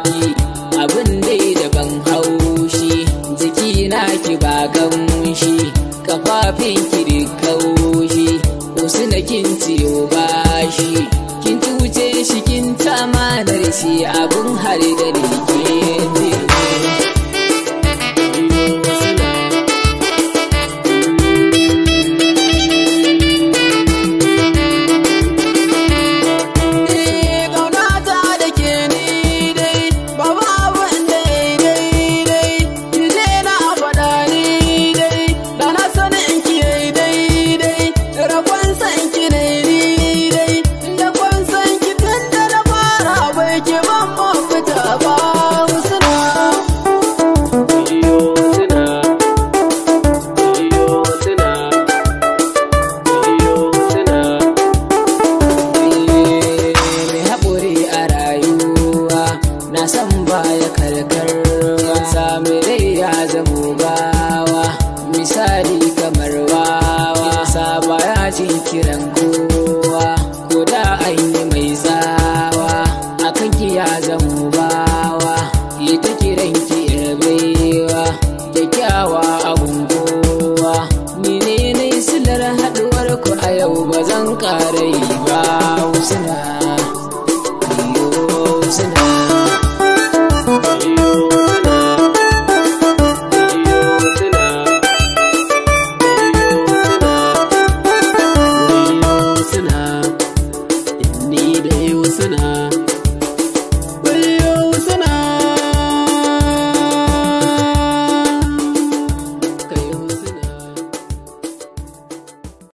mamaki abin dai da ban haushi, jiki na ki ba gamshi, kafafin ki da kaushi, wasu na kin ciyo bashi, kin tuce shi kin tamanar shi abin har da rike baya karkar sami rai ya zamo gawa, misali kamar wawa saba ya jin kiran kowa, ko da an yi mai tsawa akan ki ya zamo bawa, yi ta kiran ki yarbewa kyakkyawa abun kowa, ni ne silar haduwar ku a yau ba zan ƙara yi